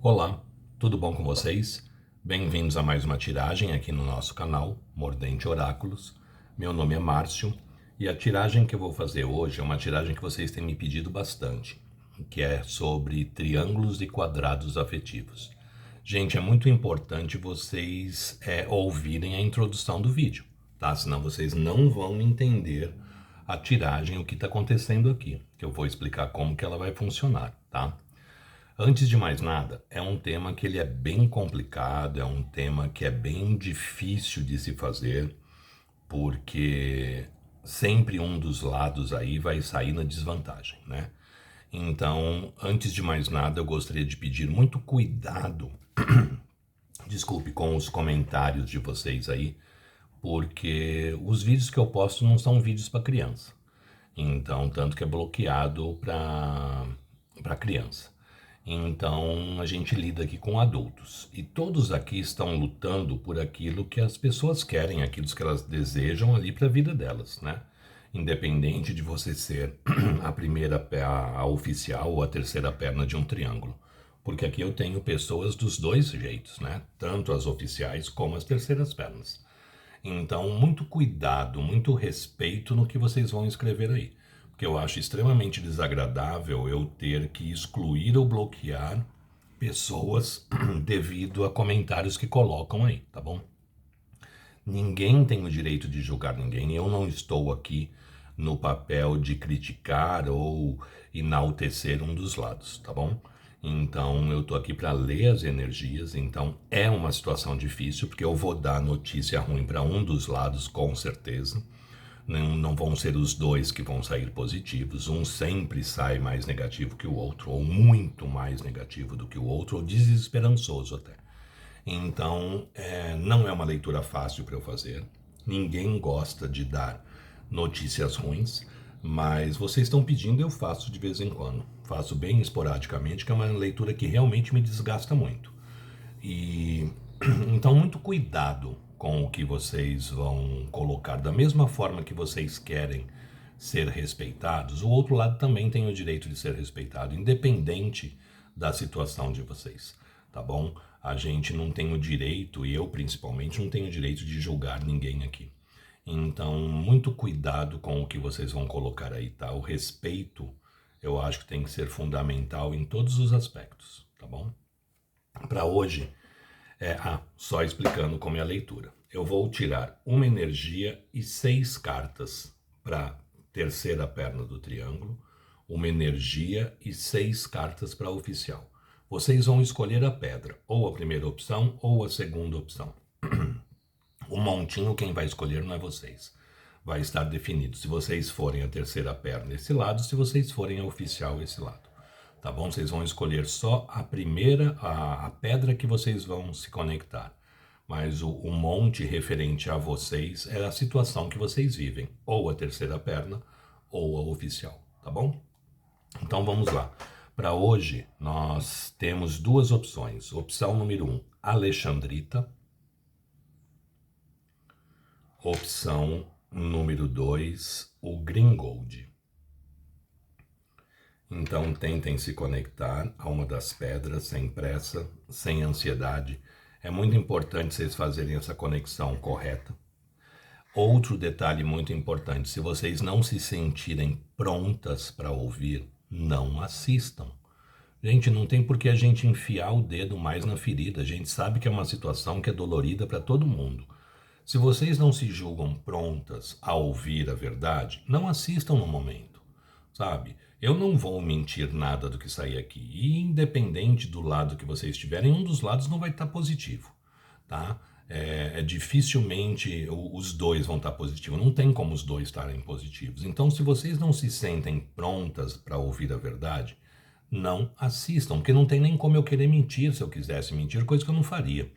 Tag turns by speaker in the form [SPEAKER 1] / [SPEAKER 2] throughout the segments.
[SPEAKER 1] Olá, tudo bom com vocês? Bem-vindos a mais uma tiragem aqui no nosso canal, Mordente Oráculos. Meu nome é Márcio e a tiragem que eu vou fazer hoje é uma tiragem que vocês têm me pedido bastante, que é sobre triângulos e quadrados afetivos. Gente, é muito importante vocês ouvirem a introdução do vídeo, tá? Senão vocês não vão entender a tiragem, o que está acontecendo aqui, que eu vou explicar como que ela vai funcionar, tá? Antes de mais nada, é um tema que ele é bem complicado, é um tema que é bem difícil de se fazer, porque sempre um dos lados aí vai sair na desvantagem, né? Então, antes de mais nada, eu gostaria de pedir muito cuidado, desculpe, com os comentários de vocês aí, porque os vídeos que eu posto não são vídeos para criança. Então, tanto que é bloqueado para criança. Então, a gente lida aqui com adultos. E todos aqui estão lutando por aquilo que as pessoas querem, aquilo que elas desejam ali para a vida delas, né? Independente de você ser a primeira, a oficial ou a terceira perna de um triângulo. Porque aqui eu tenho pessoas dos dois jeitos, né? Tanto as oficiais como as terceiras pernas. Então, muito cuidado, muito respeito no que vocês vão escrever aí. Porque eu acho extremamente desagradável eu ter que excluir ou bloquear pessoas devido a comentários que colocam aí, tá bom? Ninguém tem o direito de julgar ninguém. Eu não estou aqui no papel de criticar ou enaltecer um dos lados, tá bom? Então eu tô aqui para ler as energias. Então é uma situação difícil porque eu vou dar notícia ruim para um dos lados com certeza. Não vão ser os dois que vão sair positivos. Um sempre sai mais negativo que o outro, ou muito mais negativo do que o outro, ou desesperançoso até. Então, não é uma leitura fácil para eu fazer. Ninguém gosta de dar notícias ruins, mas vocês estão pedindo, eu faço de vez em quando. Faço bem esporadicamente, que é uma leitura que realmente me desgasta muito. E então, muito cuidado com o que vocês vão colocar. Da mesma forma que vocês querem ser respeitados, o outro lado também tem o direito de ser respeitado, independente da situação de vocês, tá bom? A gente não tem o direito, e eu principalmente, não tenho o direito de julgar ninguém aqui. Então, muito cuidado com o que vocês vão colocar aí, tá? O respeito, eu acho que tem que ser fundamental em todos os aspectos, tá bom? Para hoje, só explicando como é a leitura. Eu vou tirar uma energia e 6 cartas para terceira perna do triângulo, uma energia e 6 cartas para oficial. Vocês vão escolher a pedra, ou a primeira opção ou a segunda opção. O montinho quem vai escolher não é vocês. Vai estar definido se vocês forem a terceira perna esse lado, se vocês forem a oficial esse lado. Tá bom? Vocês vão escolher só a primeira, a pedra que vocês vão se conectar. Mas o monte referente a vocês é a situação que vocês vivem, ou a terceira perna, ou a oficial, tá bom? Então vamos lá. Para hoje, nós temos duas opções. Opção número 1, Alexandrita. Opção número 2, o Gringold. Então tentem se conectar a uma das pedras sem pressa, sem ansiedade. É muito importante vocês fazerem essa conexão correta. Outro detalhe muito importante, se vocês não se sentirem prontas para ouvir, não assistam. Gente, não tem por que a gente enfiar o dedo mais na ferida. A gente sabe que é uma situação que é dolorida para todo mundo. Se vocês não se julgam prontas a ouvir a verdade, não assistam no momento, sabe? Eu não vou mentir nada do que sair aqui. E independente do lado que vocês estiverem, um dos lados não vai estar positivo, tá? Dificilmente os dois vão estar positivos. Não tem como os dois estarem positivos. Então, se vocês não se sentem prontas para ouvir a verdade, não assistam, porque não tem nem como eu querer mentir se eu quisesse mentir, coisa que eu não faria.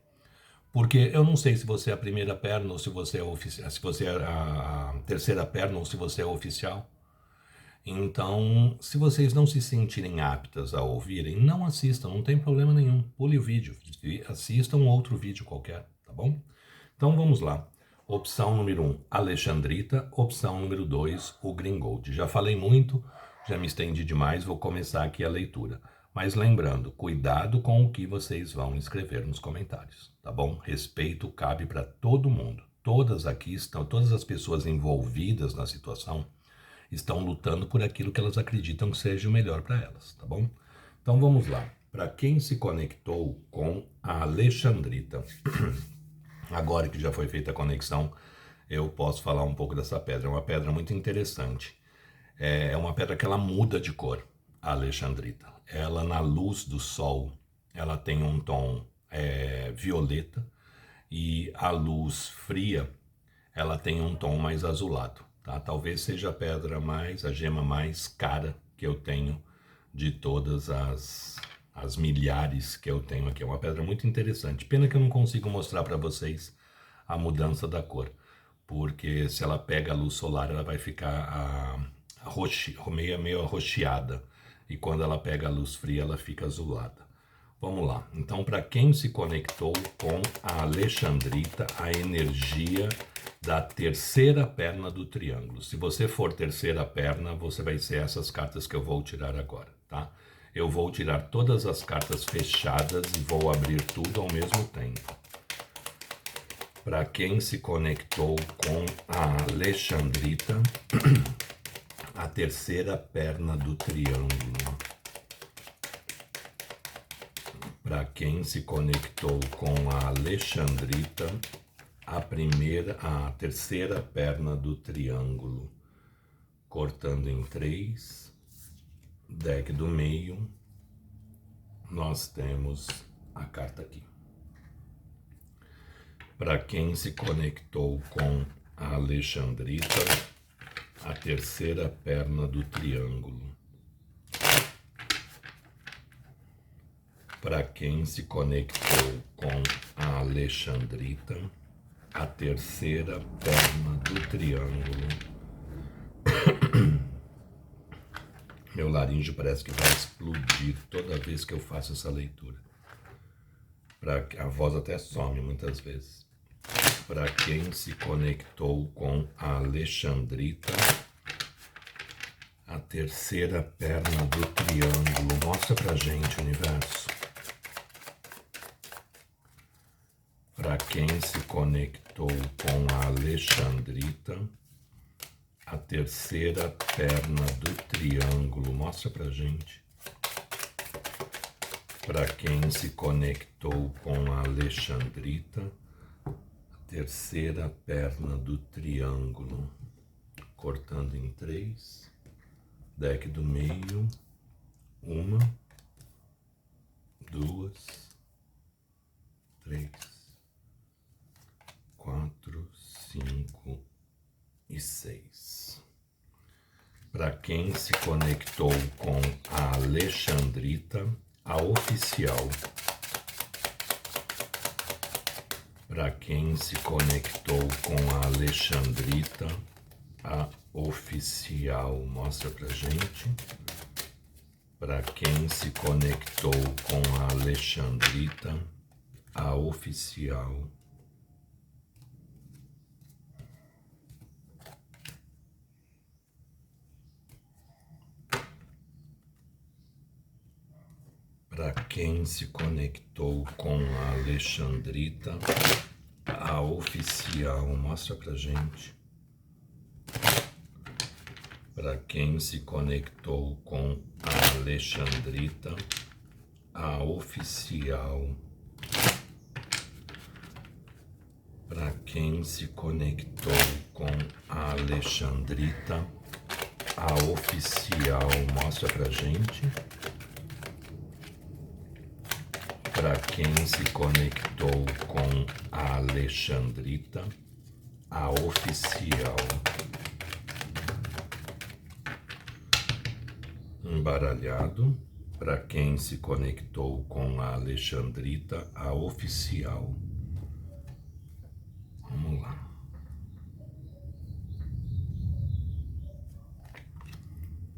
[SPEAKER 1] Porque eu não sei se você é a primeira perna ou se você é oficial, se você é a terceira perna ou se você é oficial. Então, se vocês não se sentirem aptas a ouvirem, não assistam, não tem problema nenhum. Pule o vídeo, assistam outro vídeo qualquer, tá bom? Então vamos lá. Opção número 1, Alexandrita. Opção número 2, o Gringold. Já falei muito, já me estendi demais, vou começar aqui a leitura. Mas lembrando, cuidado com o que vocês vão escrever nos comentários, tá bom? Respeito cabe para todo mundo. Todas aqui estão, todas as pessoas envolvidas na situação estão lutando por aquilo que elas acreditam que seja o melhor para elas, tá bom? Então vamos lá. Para quem se conectou com a Alexandrita, agora que já foi feita a conexão, eu posso falar um pouco dessa pedra. É uma pedra muito interessante. É uma pedra que ela muda de cor, a Alexandrita. Ela, na luz do sol, ela tem um tom violeta, e a luz fria, ela tem um tom mais azulado. Tá? Talvez seja a gema mais cara que eu tenho de todas as milhares que eu tenho aqui. É uma pedra muito interessante. Pena que eu não consigo mostrar para vocês a mudança da cor, porque se ela pega a luz solar, ela vai ficar meio arroxeada, e quando ela pega a luz fria, ela fica azulada. Vamos lá. Então, para quem se conectou com a Alexandrita, a energia da terceira perna do triângulo. Se você for terceira perna, você vai ser essas cartas que eu vou tirar agora, tá? Eu vou tirar todas as cartas fechadas e vou abrir tudo ao mesmo tempo. Para quem se conectou com a Alexandrita, a terceira perna do triângulo. Para quem se conectou com a Alexandrita, a terceira perna do triângulo, cortando em 3, deck do meio, nós temos a carta aqui. Para quem se conectou com a Alexandrita, a terceira perna do triângulo. Para quem se conectou com a Alexandrita, a terceira perna do triângulo. Meu laríngeo parece que vai explodir toda vez que eu faço essa leitura. A voz até some muitas vezes. Para quem se conectou com a Alexandrita, a terceira perna do triângulo. Mostra pra gente, universo. Para quem se conectou com a Alexandrita, a terceira perna do triângulo. Mostra pra gente. Para quem se conectou com a Alexandrita, a terceira perna do triângulo. Cortando em 3. Deck do meio. 1, 2, 3, 4, 5 e 6. Para quem se conectou com a Alexandrita, a oficial. Para quem se conectou com a Alexandrita, a oficial. Mostra pra gente. Para quem se conectou com a Alexandrita, a oficial. Para quem se conectou com a Alexandrita, a oficial. Mostra pra gente. Para quem se conectou com a Alexandrita, a oficial. Para quem se conectou com a Alexandrita, a oficial. Mostra pra gente. Para quem se conectou com a Alexandrita, a oficial. Embaralhado. Para quem se conectou com a Alexandrita, a oficial. Vamos lá.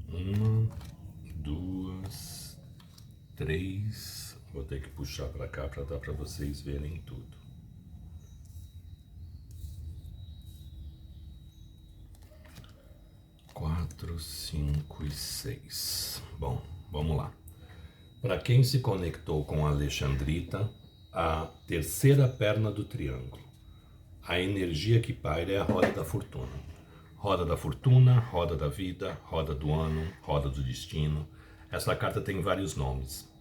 [SPEAKER 1] 1, 2, 3. Vou ter que puxar para cá para dar para vocês verem tudo. 4, 5 e 6. Bom, vamos lá. Para quem se conectou com a Alexandrita, a terceira perna do triângulo. A energia que paira é a roda da fortuna. Roda da fortuna, roda da vida, roda do ano, roda do destino. Essa carta tem vários nomes.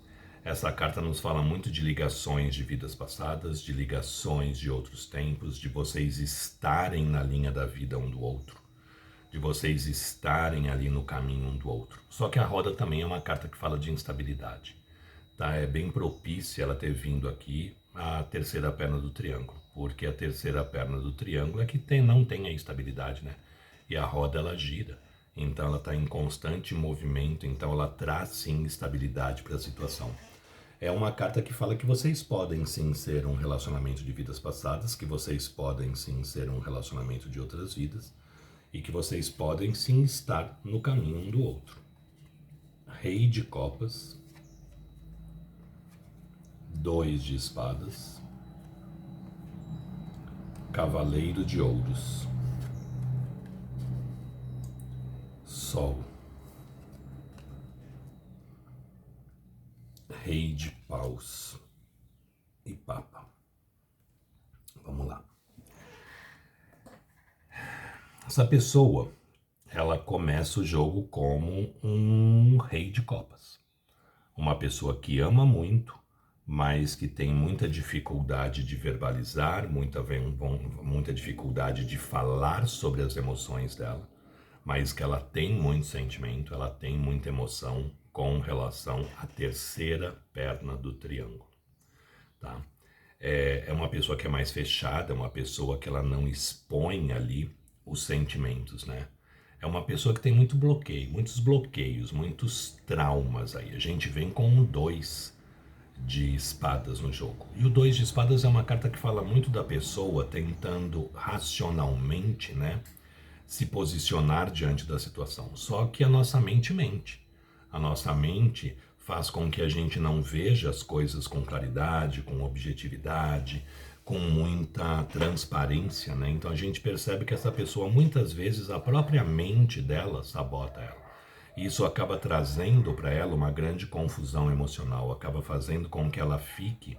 [SPEAKER 1] Essa carta nos fala muito de ligações de vidas passadas, de ligações de outros tempos, de vocês estarem na linha da vida um do outro, de vocês estarem ali no caminho um do outro. Só que a roda também é uma carta que fala de instabilidade. Tá? É bem propícia ela ter vindo aqui a terceira perna do triângulo, porque a terceira perna do triângulo é que não tem a estabilidade, né? E a roda ela gira, então ela está em constante movimento, então ela traz sim estabilidade para a situação. É uma carta que fala que vocês podem sim ser um relacionamento de vidas passadas, que vocês podem sim ser um relacionamento de outras vidas, e que vocês podem sim estar no caminho um do outro. Rei de copas, 2 de espadas, cavaleiro de ouros, sol, rei de paus e papa. Vamos lá. Essa pessoa, ela começa o jogo como um rei de copas. Uma pessoa que ama muito, mas que tem muita dificuldade de verbalizar, muita dificuldade de falar sobre as emoções dela, mas que ela tem muito sentimento, ela tem muita emoção com relação à terceira perna do triângulo. Tá? É uma pessoa que é mais fechada, é uma pessoa que ela não expõe ali os sentimentos, né? É uma pessoa que tem muito bloqueio, muitos bloqueios, muitos traumas aí. A gente vem com um 2 de espadas no jogo. E o 2 de espadas é uma carta que fala muito da pessoa tentando racionalmente, né, se posicionar diante da situação. Só que a nossa mente mente. A nossa mente faz com que a gente não veja as coisas com claridade, com objetividade, com muita transparência, né? Então a gente percebe que essa pessoa, muitas vezes, a própria mente dela sabota ela. E isso acaba trazendo para ela uma grande confusão emocional, acaba fazendo com que ela fique,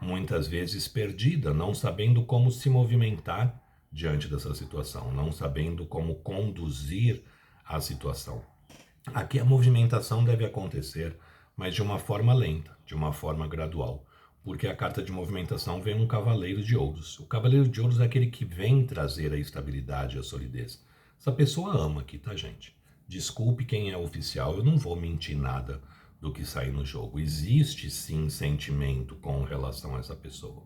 [SPEAKER 1] muitas vezes, perdida, não sabendo como se movimentar diante dessa situação, não sabendo como conduzir a situação. Aqui a movimentação deve acontecer, mas de uma forma lenta, de uma forma gradual, porque a carta de movimentação vem um cavaleiro de ouros. O cavaleiro de ouros é aquele que vem trazer a estabilidade e a solidez. Essa pessoa ama aqui, tá, gente? Desculpe quem é oficial, eu não vou mentir nada do que sai no jogo. Existe sim sentimento com relação a essa pessoa.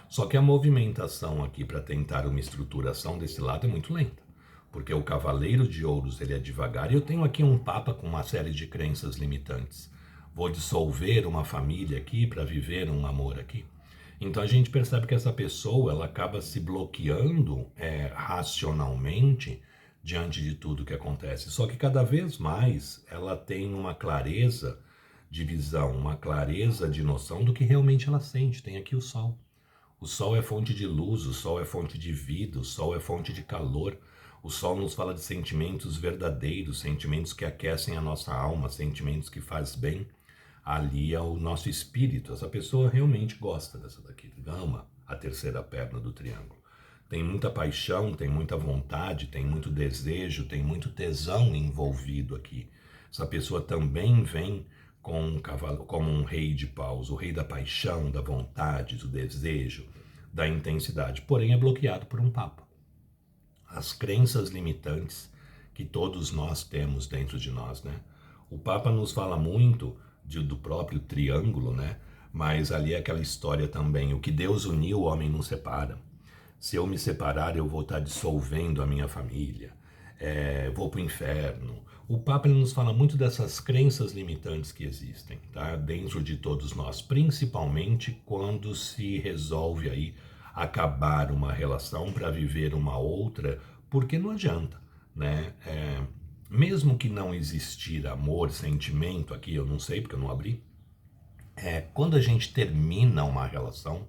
[SPEAKER 1] Só que a movimentação aqui para tentar uma estruturação desse lado é muito lenta. Porque o cavaleiro de ouros ele é devagar e eu tenho aqui um papa com uma série de crenças limitantes. Vou dissolver uma família aqui para viver um amor aqui. Então a gente percebe que essa pessoa ela acaba se bloqueando racionalmente diante de tudo que acontece. Só que cada vez mais ela tem uma clareza de visão, uma clareza de noção do que realmente ela sente. Tem aqui o sol. O sol é fonte de luz, o sol é fonte de vida, o sol é fonte de calor. O sol nos fala de sentimentos verdadeiros, sentimentos que aquecem a nossa alma, sentimentos que faz bem ali ao nosso espírito. Essa pessoa realmente gosta dessa daqui, ama a terceira perna do triângulo. Tem muita paixão, tem muita vontade, tem muito desejo, tem muito tesão envolvido aqui. Essa pessoa também vem com um cavalo, como um rei de paus, o rei da paixão, da vontade, do desejo, da intensidade, porém é bloqueado por um papa. As crenças limitantes que todos nós temos dentro de nós, né? O Papa nos fala muito do próprio triângulo, né? Mas ali é aquela história também, o que Deus uniu, o homem não separa. Se eu me separar, eu vou estar dissolvendo a minha família, vou para o inferno. O Papa ele nos fala muito dessas crenças limitantes que existem, tá? Dentro de todos nós, principalmente quando se resolve aí acabar uma relação para viver uma outra, porque não adianta, né? Mesmo que não existir amor, sentimento aqui, eu não sei porque eu não abri, quando a gente termina uma relação,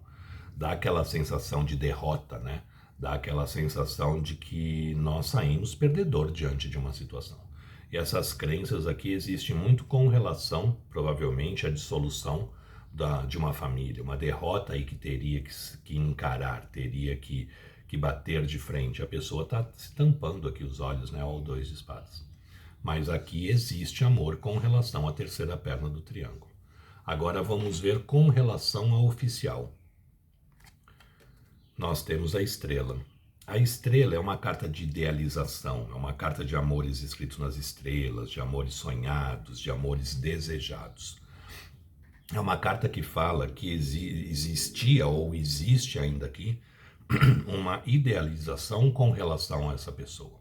[SPEAKER 1] dá aquela sensação de derrota, né? Dá aquela sensação de que nós saímos perdedor diante de uma situação. E essas crenças aqui existem muito com relação, provavelmente, à dissolução de uma família, uma derrota aí que teria que encarar, teria que bater de frente. A pessoa está se tampando aqui os olhos, né, ao 2 de espadas. Mas aqui existe amor com relação à terceira perna do triângulo. Agora vamos ver com relação ao oficial. Nós temos a estrela. A estrela é uma carta de idealização, é uma carta de amores escritos nas estrelas, de amores sonhados, de amores desejados. É uma carta que fala que existia ou existe ainda aqui uma idealização com relação a essa pessoa.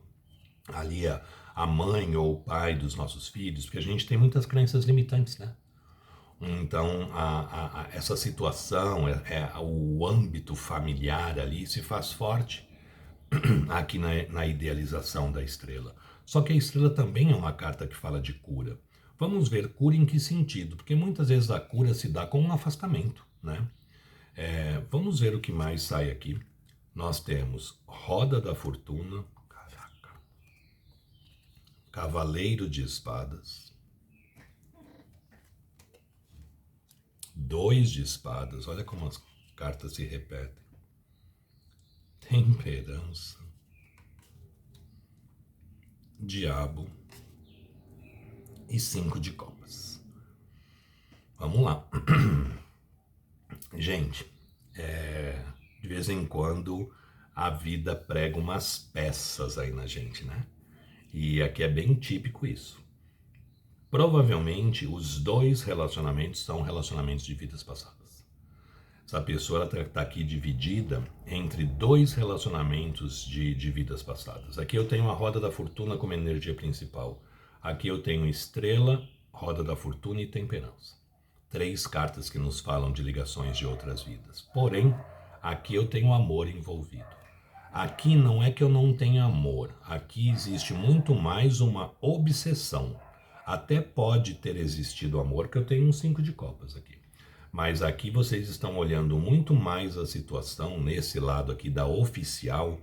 [SPEAKER 1] Ali a mãe ou o pai dos nossos filhos, porque a gente tem muitas crenças limitantes, né? Então, essa situação, o âmbito familiar ali se faz forte aqui na idealização da estrela. Só que a estrela também é uma carta que fala de cura. Vamos ver cura em que sentido? Porque muitas vezes a cura se dá com um afastamento, né? Vamos ver o que mais sai aqui. Nós temos Roda da Fortuna, Cavaleiro de Espadas, 2 de espadas, olha como as cartas se repetem. Temperança, Diabo e 5 de copas. Vamos lá. Gente, de vez em quando a vida prega umas peças aí na gente, né? E aqui é bem típico isso. Provavelmente os 2 relacionamentos são relacionamentos de vidas passadas. Essa pessoa está aqui dividida entre 2 relacionamentos de vidas passadas. Aqui eu tenho a Roda da Fortuna como energia principal. Aqui eu tenho Estrela, Roda da Fortuna e Temperança. 3 cartas que nos falam de ligações de outras vidas. Porém, aqui eu tenho amor envolvido. Aqui não é que eu não tenha amor. Aqui existe muito mais uma obsessão. Até pode ter existido amor, que eu tenho um 5 de copas aqui. Mas aqui vocês estão olhando muito mais a situação, nesse lado aqui da oficial,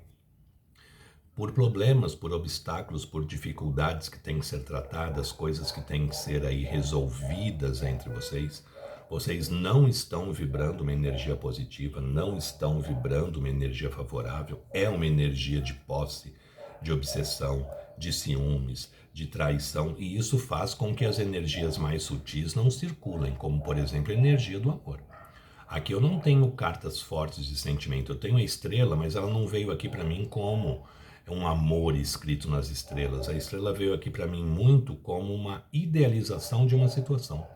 [SPEAKER 1] por problemas, por obstáculos, por dificuldades que têm que ser tratadas, coisas que têm que ser aí resolvidas entre vocês. Vocês não estão vibrando uma energia positiva, não estão vibrando uma energia favorável, é uma energia de posse, de obsessão, de ciúmes, de traição, e isso faz com que as energias mais sutis não circulem, como por exemplo a energia do amor. Aqui eu não tenho cartas fortes de sentimento, eu tenho a estrela, mas ela não veio aqui para mim como um amor escrito nas estrelas. A estrela veio aqui para mim muito como uma idealização de uma situação.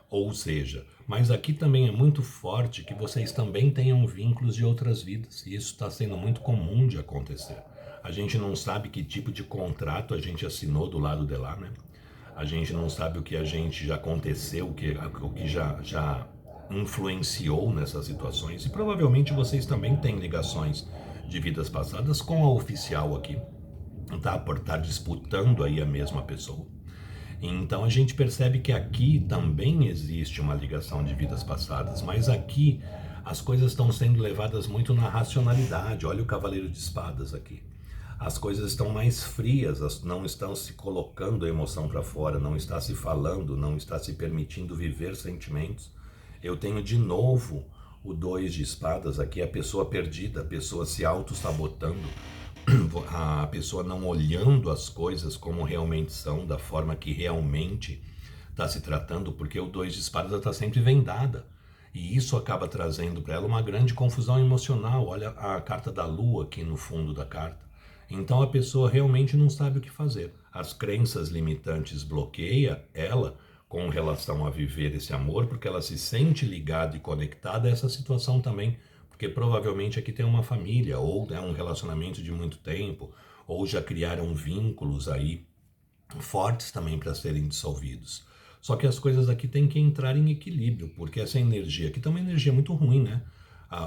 [SPEAKER 1] Ou seja, mas aqui também é muito forte que vocês também tenham vínculos de outras vidas, e isso está sendo muito comum de acontecer. A gente não sabe que tipo de contrato a gente assinou do lado de lá, né? A gente não sabe o que a gente já aconteceu, o que já influenciou nessas situações, e provavelmente vocês também têm ligações de vidas passadas com a oficial aqui, tá? Por estar disputando aí a mesma pessoa. Então a gente percebe que aqui também existe uma ligação de vidas passadas, mas aqui as coisas estão sendo levadas muito na racionalidade. Olha o Cavaleiro de Espadas aqui. As coisas estão mais frias, não estão se colocando a emoção para fora, não está se falando, não está se permitindo viver sentimentos. Eu tenho de novo o 2 de espadas aqui, a pessoa perdida, a pessoa se auto-sabotando, a pessoa não olhando as coisas como realmente são, da forma que realmente está se tratando, porque o 2 de espadas está sempre vendada. E isso acaba trazendo para ela uma grande confusão emocional. Olha a carta da lua aqui no fundo da carta. Então a pessoa realmente não sabe o que fazer. As crenças limitantes bloqueiam ela com relação a viver esse amor, porque ela se sente ligada e conectada a essa situação também, porque provavelmente aqui tem uma família, ou é um relacionamento de muito tempo, ou já criaram vínculos aí fortes também para serem dissolvidos. Só que as coisas aqui têm que entrar em equilíbrio, porque essa energia aqui tem uma energia muito ruim, né?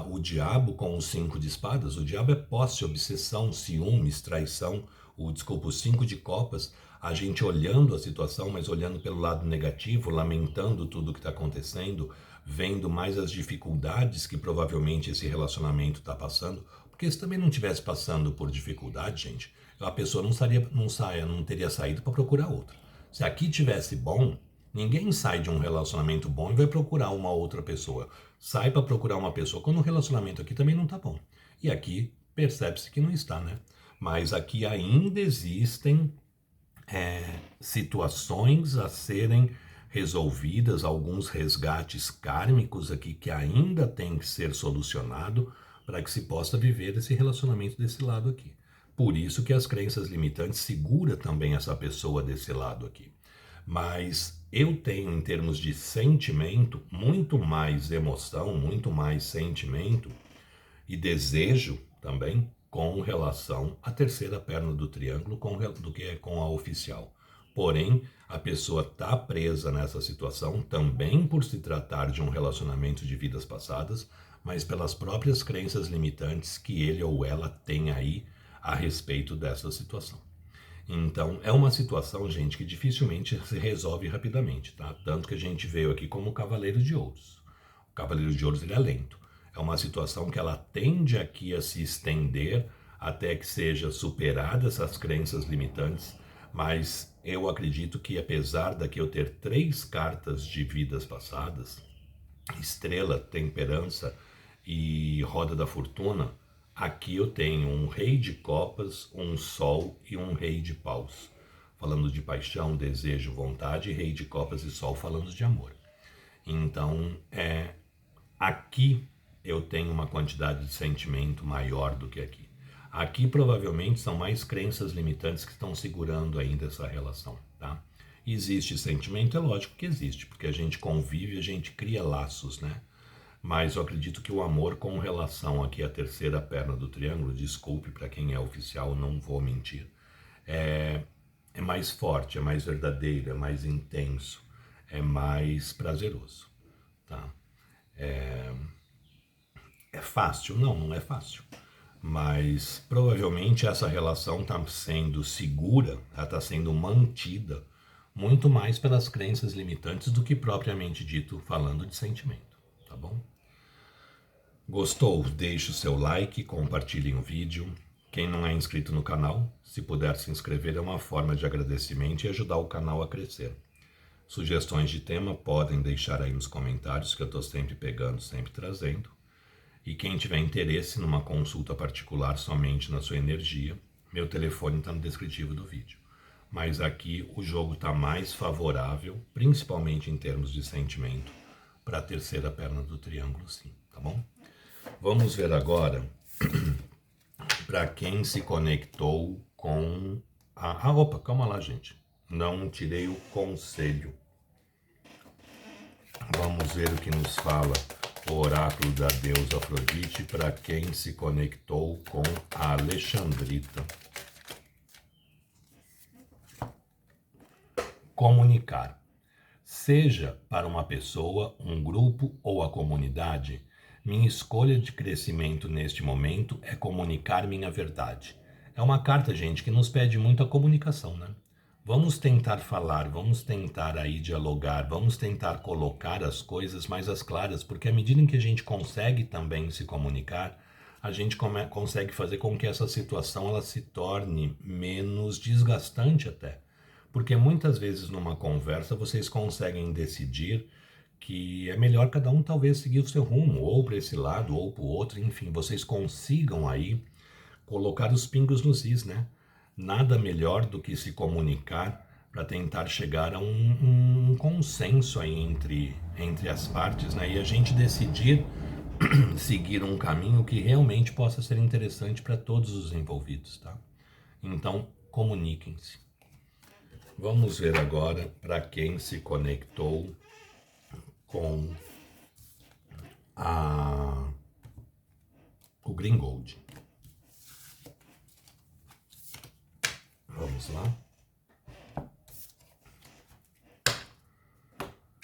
[SPEAKER 1] O diabo com os 5 de espadas, o diabo é posse, obsessão, ciúmes, traição, o 5 de copas, a gente olhando a situação, mas olhando pelo lado negativo, lamentando tudo o que está acontecendo, vendo mais as dificuldades que provavelmente esse relacionamento está passando, Porque se também não estivesse passando por dificuldade, gente, a pessoa não teria saído para procurar outra. Se aqui tivesse bom, ninguém sai de um relacionamento bom e vai procurar uma outra pessoa. Sai para procurar uma pessoa quando o relacionamento aqui também não está bom. E aqui percebe-se que não está, né? Mas aqui ainda existem situações a serem resolvidas, alguns resgates kármicos aqui que ainda tem que ser solucionado para que se possa viver esse relacionamento desse lado aqui. Por isso que as crenças limitantes segura também essa pessoa desse lado aqui. Mas eu tenho, em termos de sentimento, muito mais emoção, muito mais sentimento e desejo também com relação à terceira perna do triângulo do que com a oficial. Porém, a pessoa está presa nessa situação também por se tratar de um relacionamento de vidas passadas, mas pelas próprias crenças limitantes que ele ou ela tem aí a respeito dessa situação. Então, é uma situação, gente, que dificilmente se resolve rapidamente, tá? Tanto que a gente veio aqui como o Cavaleiro de Ouros. O Cavaleiro de Ouros, ele é lento. É uma situação que ela tende aqui a se estender até que seja superada essas crenças limitantes, mas eu acredito que apesar daqui eu ter 3 cartas de vidas passadas, Estrela, Temperança e Roda da Fortuna, aqui eu tenho um Rei de Copas, um Sol e um Rei de Paus. Falando de paixão, desejo, vontade, Rei de Copas e Sol falando de amor. Então, aqui eu tenho uma quantidade de sentimento maior do que aqui. Aqui provavelmente são mais crenças limitantes que estão segurando ainda essa relação, tá? Existe sentimento? É lógico que existe, porque a gente convive, a gente cria laços, né? Mas eu acredito que o amor com relação aqui à terceira perna do triângulo, desculpe para quem é oficial, não vou mentir, é mais forte, é mais verdadeiro, é mais intenso, é mais prazeroso, tá? É fácil? Não, não é fácil. Mas provavelmente essa relação está sendo segura, ela está sendo mantida muito mais pelas crenças limitantes do que propriamente dito falando de sentimento, tá bom? Gostou? Deixe o seu like, compartilhe o vídeo. Quem não é inscrito no canal, se puder se inscrever é uma forma de agradecimento e ajudar o canal a crescer. Sugestões de tema podem deixar aí nos comentários que eu estou sempre pegando, sempre trazendo. E quem tiver interesse numa consulta particular somente na sua energia, meu telefone está no descritivo do vídeo. Mas aqui o jogo está mais favorável, principalmente em termos de sentimento, para a terceira perna do triângulo, sim, tá bom? Vamos ver agora para quem se conectou com opa, calma lá, gente. Não tirei o conselho. Vamos ver o que nos fala o oráculo da deusa Afrodite para quem se conectou com a Alexandrita. Comunicar. Seja para uma pessoa, um grupo ou a comunidade, minha escolha de crescimento neste momento é comunicar minha verdade. É uma carta, gente, que nos pede muito a comunicação, né? Vamos tentar falar, vamos tentar aí dialogar, vamos tentar colocar as coisas mais às claras, porque à medida em que a gente consegue também se comunicar, a gente consegue fazer com que essa situação ela se torne menos desgastante até. Porque muitas vezes numa conversa vocês conseguem decidir que é melhor cada um talvez seguir o seu rumo, ou para esse lado, ou para o outro, enfim, vocês consigam aí colocar os pingos nos is, né? Nada melhor do que se comunicar para tentar chegar a um consenso aí entre as partes, né? E a gente decidir seguir um caminho que realmente possa ser interessante para todos os envolvidos, tá? Então, comuniquem-se. Vamos ver agora para quem se conectou com o Green Gold. Vamos lá.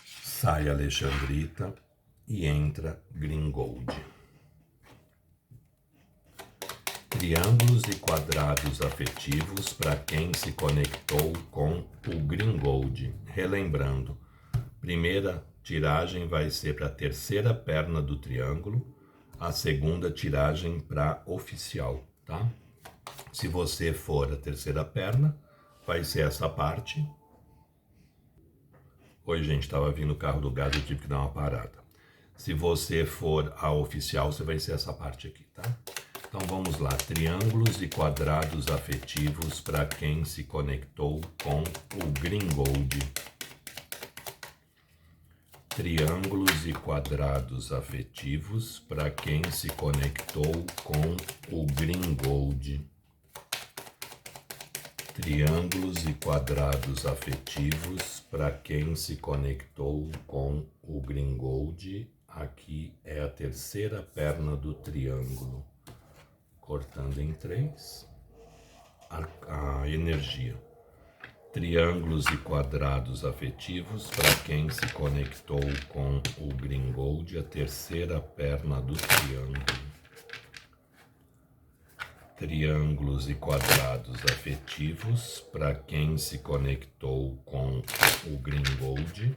[SPEAKER 1] Sai Alexandrita e entra Green Gold. Triângulos e quadrados afetivos para quem se conectou com o Green Gold. Relembrando, primeira tiragem vai ser para a terceira perna do triângulo, a segunda tiragem para oficial, tá? Se você for a terceira perna, vai ser essa parte. Oi, gente, estava vindo o carro do gado, eu tive que dar uma parada. Se você for a oficial, você vai ser essa parte aqui, tá? Então vamos lá, triângulos e quadrados afetivos para quem se conectou com o Gringold. Triângulos e quadrados afetivos para quem se conectou com o Gringold. Triângulos e quadrados afetivos para quem se conectou com o Gringold. Aqui é a terceira perna do triângulo. Cortando em 3, a energia. Triângulos e quadrados afetivos para quem se conectou com o Gringold, a terceira perna do triângulo. Triângulos e quadrados afetivos para quem se conectou com o Gringold,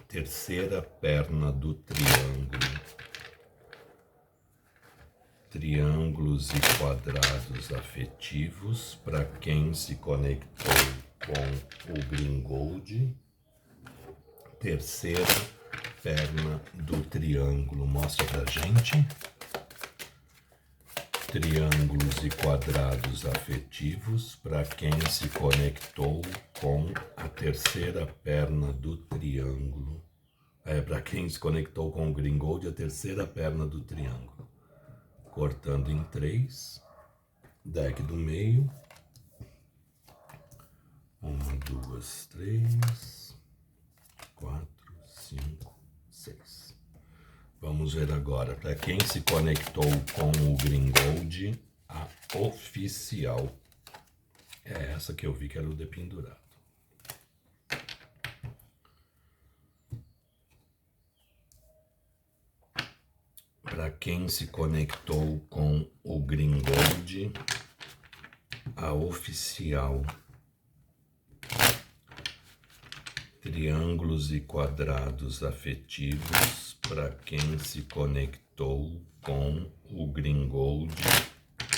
[SPEAKER 1] terceira perna do triângulo. Triângulos e quadrados afetivos para quem se conectou com o Gringold, terceira perna do triângulo. Mostra pra gente. Triângulos e quadrados afetivos para quem se conectou com a terceira perna do triângulo. Para quem se conectou com o Gringold, a terceira perna do triângulo. Cortando em 3, deck do meio, 1, 2, 3, 4, 5, 6. Vamos ver agora, para quem se conectou com o Gringold, a oficial. É essa que eu vi que era o dependurado. Para quem se conectou com o Gringold, a oficial. Triângulos e quadrados afetivos para quem se conectou com o Gringold,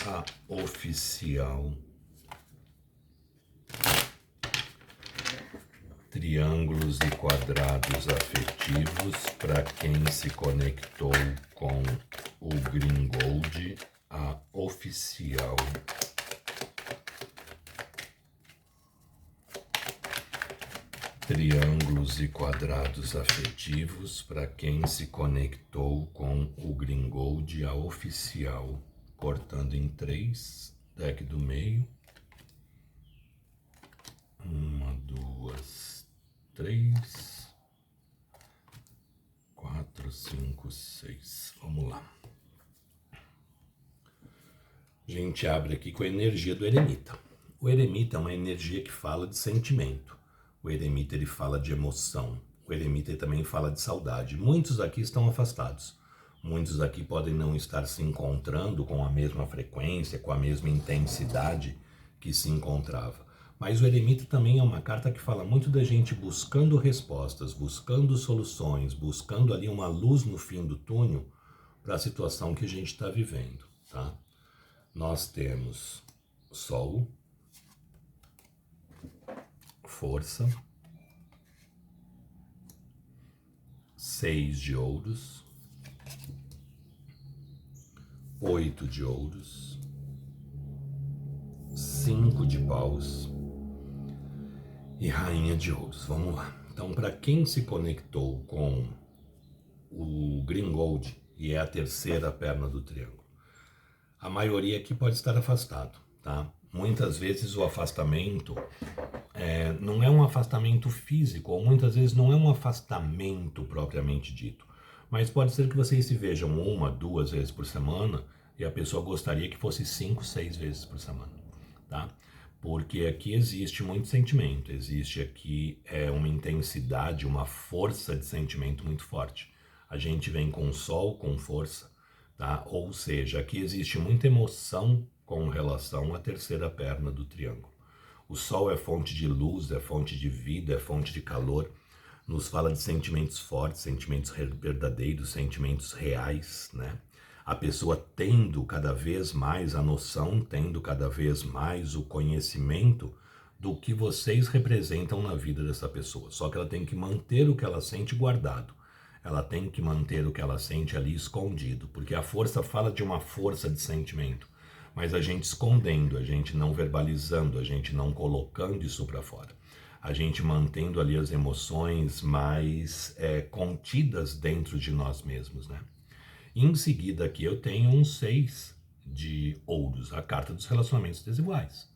[SPEAKER 1] a oficial. Triângulos e quadrados afetivos para quem se conectou com o Gringold, a oficial. Triângulos e quadrados afetivos para quem se conectou com o Gringold, a oficial. Cortando em 3, deck do meio. 1, 2, 3, 4, 5, 6. Vamos lá. A gente abre aqui com a energia do eremita. O eremita é uma energia que fala de sentimento. O eremita ele fala de emoção. O eremita ele também fala de saudade. Muitos aqui estão afastados. Muitos aqui podem não estar se encontrando com a mesma frequência, com a mesma intensidade que se encontrava. Mas o eremita também é uma carta que fala muito da gente buscando respostas, buscando soluções, buscando ali uma luz no fim do túnel para a situação que a gente está vivendo, tá? Nós temos Sol, Força, 6 de ouros, 8 de ouros, 5 de paus e Rainha de ouros. Vamos lá. Então, para quem se conectou com o Gringold e é a terceira perna do triângulo, a maioria aqui pode estar afastado, tá? Muitas vezes o afastamento não é um afastamento físico, ou muitas vezes não é um afastamento propriamente dito, mas pode ser que vocês se vejam 1, 2 vezes por semana e a pessoa gostaria que fosse 5, 6 vezes por semana, tá? Porque aqui existe muito sentimento, existe aqui uma intensidade, uma força de sentimento muito forte. A gente vem com Sol, com força, tá? Ou seja, aqui existe muita emoção com relação à terceira perna do triângulo. O Sol é fonte de luz, é fonte de vida, é fonte de calor, nos fala de sentimentos fortes, sentimentos verdadeiros, sentimentos reais, né? A pessoa tendo cada vez mais a noção, tendo cada vez mais o conhecimento do que vocês representam na vida dessa pessoa. Só que ela tem que manter o que ela sente guardado. Ela tem que manter o que ela sente ali escondido, porque a força fala de uma força de sentimento, mas a gente escondendo, a gente não verbalizando, a gente não colocando isso para fora. A gente mantendo ali as emoções mais contidas dentro de nós mesmos, né? Em seguida aqui eu tenho um 6 de ouros, a carta dos relacionamentos desiguais.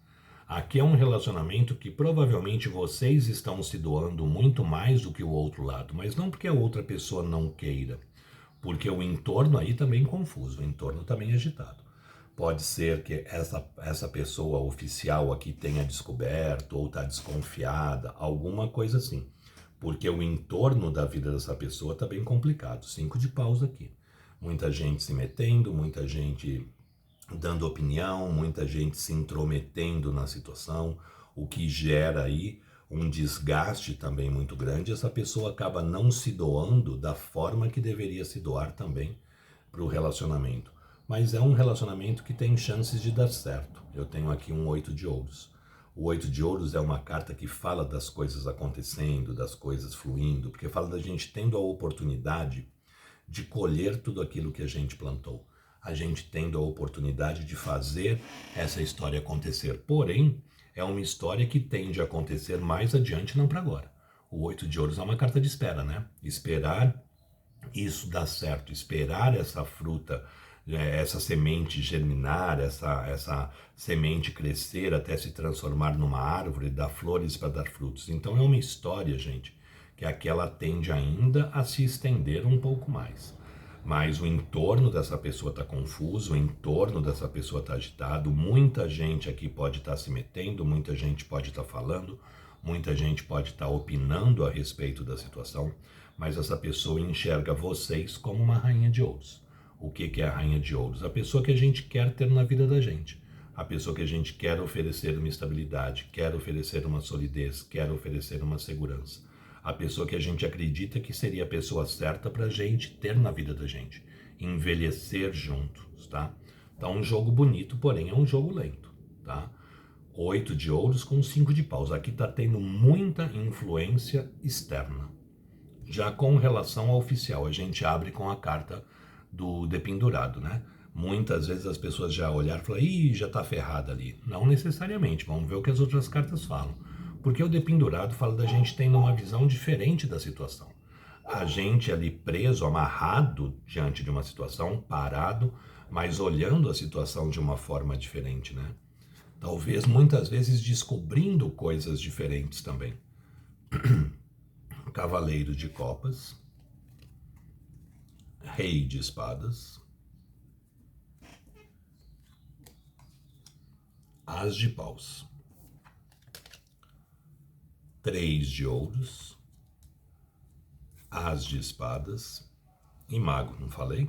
[SPEAKER 1] Aqui é um relacionamento que provavelmente vocês estão se doando muito mais do que o outro lado, mas não porque a outra pessoa não queira, porque o entorno aí também é confuso, o entorno também é agitado. Pode ser que essa pessoa oficial aqui tenha descoberto ou está desconfiada, alguma coisa assim, porque o entorno da vida dessa pessoa está bem complicado. 5 de paus aqui. Muita gente se metendo, muita gente dando opinião, muita gente se intrometendo na situação, o que gera aí um desgaste também muito grande. Essa pessoa acaba não se doando da forma que deveria se doar também para o relacionamento. Mas é um relacionamento que tem chances de dar certo. Eu tenho aqui um 8 de ouros. O 8 de ouros é uma carta que fala das coisas acontecendo, das coisas fluindo, porque fala da gente tendo a oportunidade de colher tudo aquilo que a gente plantou. A gente tendo a oportunidade de fazer essa história acontecer. Porém, é uma história que tende a acontecer mais adiante, não para agora. O 8 de ouros é uma carta de espera, né? Esperar isso dar certo, esperar essa fruta, essa semente germinar, essa semente crescer até se transformar numa árvore, dar flores para dar frutos. Então é uma história, gente, que aqui ela tende ainda a se estender um pouco mais. Mas o entorno dessa pessoa está confuso, o entorno dessa pessoa está agitado, muita gente aqui pode estar se metendo, muita gente pode estar falando, muita gente pode estar opinando a respeito da situação, mas essa pessoa enxerga vocês como uma rainha de ouros. O que é a rainha de ouros? A pessoa que a gente quer ter na vida da gente. A pessoa que a gente quer oferecer uma estabilidade, quer oferecer uma solidez, quer oferecer uma segurança. A pessoa que a gente acredita que seria a pessoa certa para a gente ter na vida da gente. Envelhecer juntos, tá? Tá um jogo bonito, porém é um jogo lento, tá? 8 de ouros com 5 de paus. Aqui tá tendo muita influência externa. Já com relação ao oficial, a gente abre com a carta do dependurado, né? Muitas vezes as pessoas já olharam e falam, ih, já tá ferrada ali. Não necessariamente, vamos ver o que as outras cartas falam. Porque o dependurado fala da gente tendo uma visão diferente da situação. A gente ali preso, amarrado diante de uma situação, parado, mas olhando a situação de uma forma diferente, né? Talvez muitas vezes descobrindo coisas diferentes também. Cavaleiro de copas, rei de espadas, as de paus, 3 de ouros, as de espadas e mago, não falei?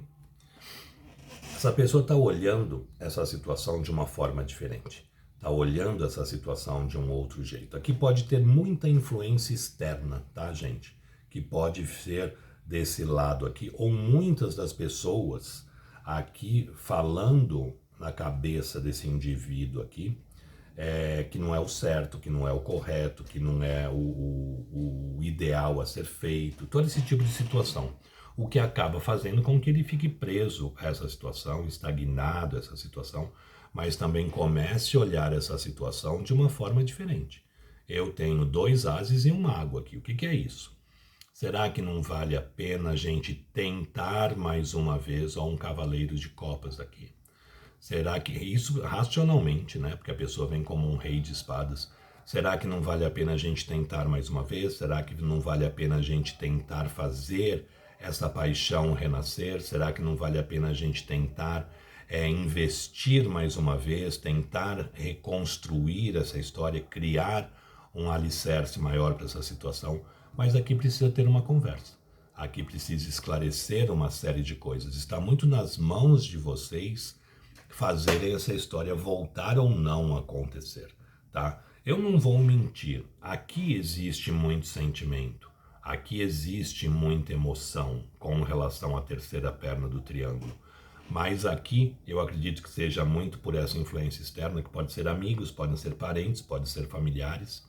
[SPEAKER 1] Essa pessoa está olhando essa situação de uma forma diferente. Está olhando essa situação de um outro jeito. Aqui pode ter muita influência externa, tá, gente? Que pode ser desse lado aqui, ou muitas das pessoas aqui falando na cabeça desse indivíduo aqui, que não é o certo, que não é o correto, que não é o ideal a ser feito, todo esse tipo de situação. O que acaba fazendo com que ele fique preso a essa situação, estagnado a essa situação, mas também comece a olhar essa situação de uma forma diferente. Eu tenho 2 ases e um mago aqui. O que é isso? Será que não vale a pena a gente tentar mais uma vez um cavaleiro de copas aqui? Será que isso racionalmente, né? Porque a pessoa vem como um rei de espadas. Será que não vale a pena a gente tentar mais uma vez? Será que não vale a pena a gente tentar fazer essa paixão renascer? Será que não vale a pena a gente tentar investir mais uma vez, tentar reconstruir essa história, criar um alicerce maior para essa situação? Mas aqui precisa ter uma conversa. Aqui precisa esclarecer uma série de coisas. Está muito nas mãos de vocês fazerem essa história voltar ou não a acontecer, tá? Eu não vou mentir. Aqui existe muito sentimento. Aqui existe muita emoção com relação à terceira perna do triângulo. Mas aqui eu acredito que seja muito por essa influência externa, que pode ser amigos, podem ser parentes, podem ser familiares,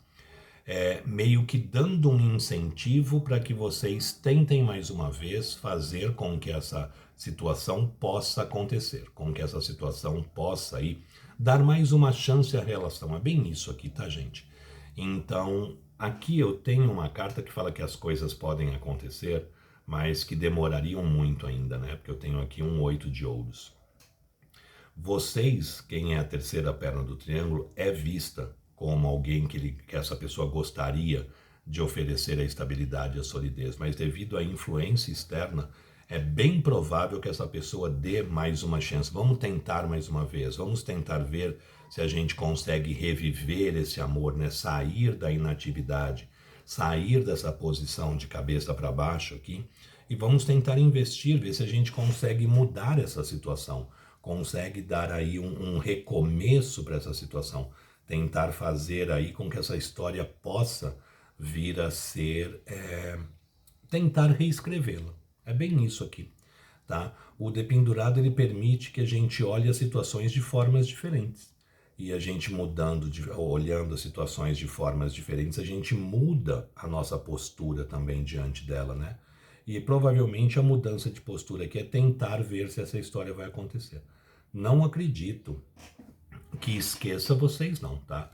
[SPEAKER 1] meio que dando um incentivo para que vocês tentem mais uma vez fazer com que essa situação possa acontecer, com que essa situação possa aí dar mais uma chance à relação. É bem isso aqui, tá, gente? Então, aqui eu tenho uma carta que fala que as coisas podem acontecer, mas que demorariam muito ainda, né? Porque eu tenho aqui um 8 de ouros. Vocês, quem é a terceira perna do triângulo, é vista como alguém que essa pessoa gostaria de oferecer a estabilidade e a solidez, mas devido à influência externa, é bem provável que essa pessoa dê mais uma chance. Vamos tentar mais uma vez, vamos tentar ver se a gente consegue reviver esse amor, né? Sair da inatividade, sair dessa posição de cabeça para baixo aqui, e vamos tentar investir, ver se a gente consegue mudar essa situação, consegue dar aí um recomeço para essa situação, tentar fazer aí com que essa história possa vir a ser, tentar reescrevê-la. É bem isso aqui, tá? O dependurado, ele permite que a gente olhe as situações de formas diferentes. E a gente olhando as situações de formas diferentes, a gente muda a nossa postura também diante dela, né? E provavelmente a mudança de postura aqui é tentar ver se essa história vai acontecer. Não acredito que esqueça vocês não, tá?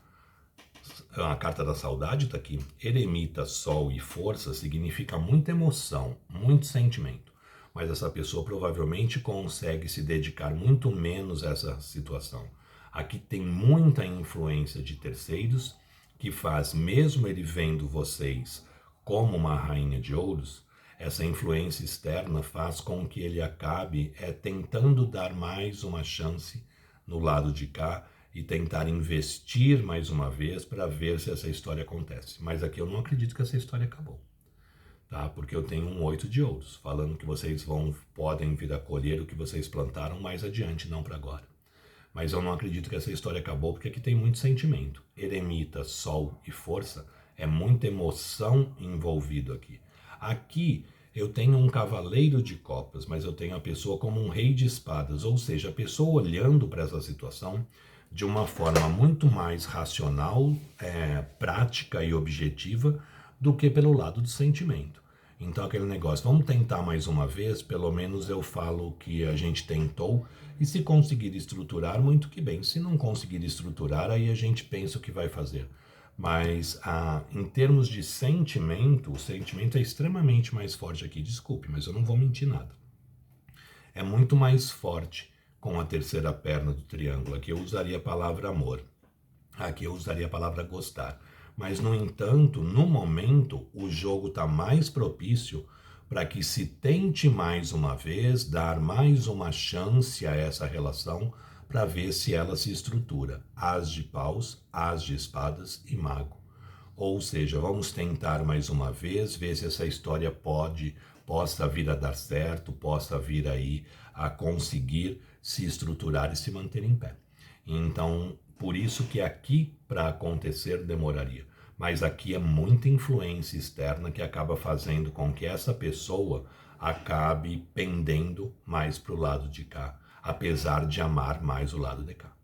[SPEAKER 1] A carta da saudade está aqui. Eremita, sol e força significa muita emoção, muito sentimento. Mas essa pessoa provavelmente consegue se dedicar muito menos a essa situação. Aqui tem muita influência de terceiros, que faz, mesmo ele vendo vocês como uma rainha de ouros, essa influência externa faz com que ele acabe tentando dar mais uma chance no lado de cá e tentar investir mais uma vez para ver se essa história acontece. Mas aqui eu não acredito que essa história acabou, tá? Porque eu tenho um 8 de ouros, falando que vocês podem vir a colher o que vocês plantaram mais adiante, não para agora. Mas eu não acredito que essa história acabou, porque aqui tem muito sentimento. Eremita, sol e força, é muita emoção envolvido aqui. Aqui eu tenho um cavaleiro de copas, mas eu tenho a pessoa como um rei de espadas, ou seja, a pessoa olhando para essa situação de uma forma muito mais racional, prática e objetiva do que pelo lado do sentimento. Então aquele negócio, vamos tentar mais uma vez, pelo menos eu falo que a gente tentou, e se conseguir estruturar, muito que bem. Se não conseguir estruturar, aí a gente pensa o que vai fazer. Mas em termos de sentimento, o sentimento é extremamente mais forte aqui. Desculpe, mas eu não vou mentir nada. É muito mais forte com a terceira perna do triângulo. Aqui eu usaria a palavra amor. Aqui eu usaria a palavra gostar. Mas, no entanto, no momento, o jogo está mais propício para que se tente mais uma vez, dar mais uma chance a essa relação para ver se ela se estrutura. As de paus, as de espadas e mago. Ou seja, vamos tentar mais uma vez, ver se essa história possa vir a dar certo, possa vir aí a conseguir se estruturar e se manter em pé. Então, por isso que aqui, para acontecer, demoraria. Mas aqui é muita influência externa que acaba fazendo com que essa pessoa acabe pendendo mais para o lado de cá, apesar de amar mais o lado de cá,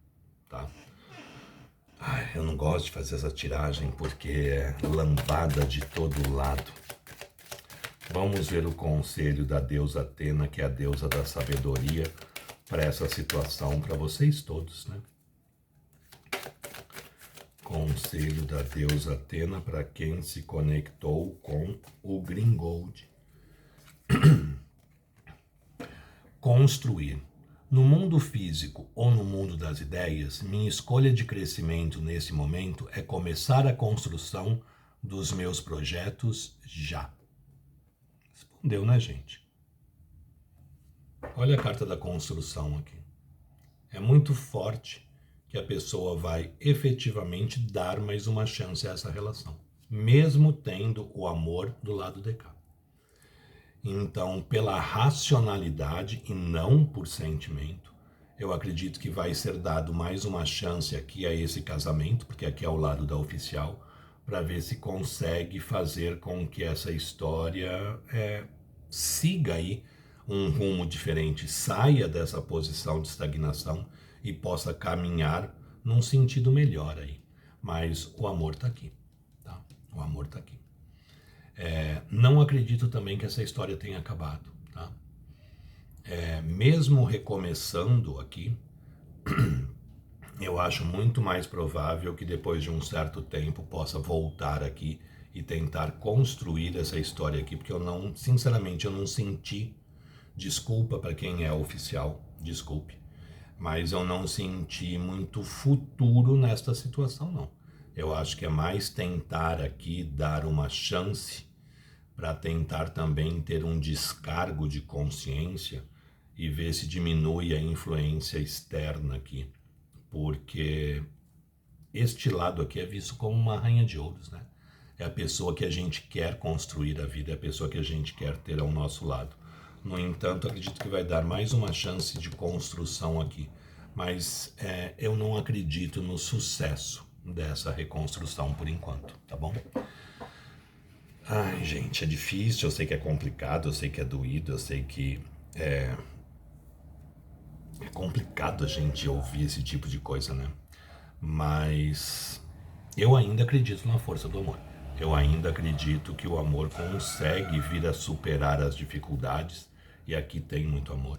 [SPEAKER 1] tá? Eu não gosto de fazer essa tiragem porque é lambada de todo lado. Vamos ver o conselho da deusa Atena, que é a deusa da sabedoria, para essa situação, para vocês todos, né? Conselho da deusa Atena para quem se conectou com o Green Gold. Construir. No mundo físico ou no mundo das ideias, minha escolha de crescimento nesse momento é começar a construção dos meus projetos já. Respondeu, né, gente? Olha a carta da construção aqui. É muito forte que a pessoa vai efetivamente dar mais uma chance a essa relação, mesmo tendo o amor do lado de cá. Então, pela racionalidade e não por sentimento, eu acredito que vai ser dado mais uma chance aqui a esse casamento, porque aqui é o lado da oficial, para ver se consegue fazer com que essa história siga aí um rumo diferente, saia dessa posição de estagnação e possa caminhar num sentido melhor aí. Mas o amor está aqui, tá? O amor está aqui. Não acredito também que essa história tenha acabado, tá? Mesmo recomeçando aqui, eu acho muito mais provável que depois de um certo tempo possa voltar aqui e tentar construir essa história aqui, porque sinceramente, eu não senti, desculpa para quem é oficial, desculpe, mas eu não senti muito futuro nesta situação, não. Eu acho que é mais tentar aqui dar uma chance para tentar também ter um descargo de consciência e ver se diminui a influência externa aqui, porque este lado aqui é visto como uma rainha de ouros, né? É a pessoa que a gente quer construir a vida, é a pessoa que a gente quer ter ao nosso lado. No entanto, acredito que vai dar mais uma chance de construção aqui, mas eu não acredito no sucesso dessa reconstrução por enquanto, tá bom? Ai, gente, é difícil, eu sei que é complicado, eu sei que é doído, eu sei que é complicado a gente ouvir esse tipo de coisa, né? Mas eu ainda acredito na força do amor. Eu ainda acredito que o amor consegue vir a superar as dificuldades e aqui tem muito amor.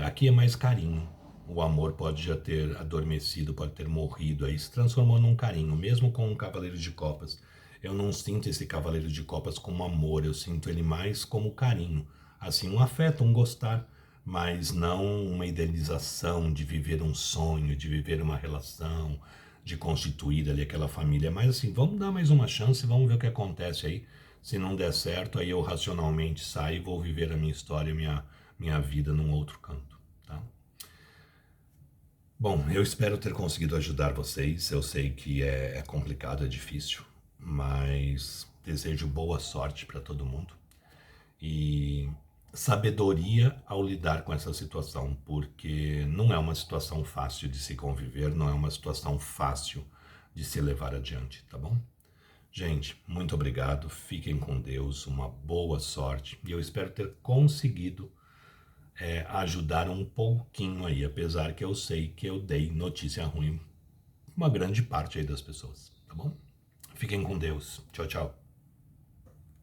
[SPEAKER 1] Aqui é mais carinho. O amor pode já ter adormecido, pode ter morrido, aí se transformou num carinho, mesmo com um cavaleiro de copas. Eu não sinto esse cavaleiro de copas como amor, eu sinto ele mais como carinho. Assim, um afeto, um gostar, mas não uma idealização de viver um sonho, de viver uma relação, de constituir ali aquela família. Mas assim, vamos dar mais uma chance, vamos ver o que acontece aí. Se não der certo, aí eu racionalmente saio e vou viver a minha história, minha vida num outro canto, tá? Bom, eu espero ter conseguido ajudar vocês. Eu sei que é complicado, é difícil, mas desejo boa sorte para todo mundo e sabedoria ao lidar com essa situação, porque não é uma situação fácil de se conviver, não é uma situação fácil de se levar adiante, tá bom? Gente, muito obrigado, fiquem com Deus, uma boa sorte e eu espero ter conseguido ajudar um pouquinho aí, apesar que eu sei que eu dei notícia ruim uma grande parte aí das pessoas, tá bom? Fiquem com Deus. Tchau, tchau.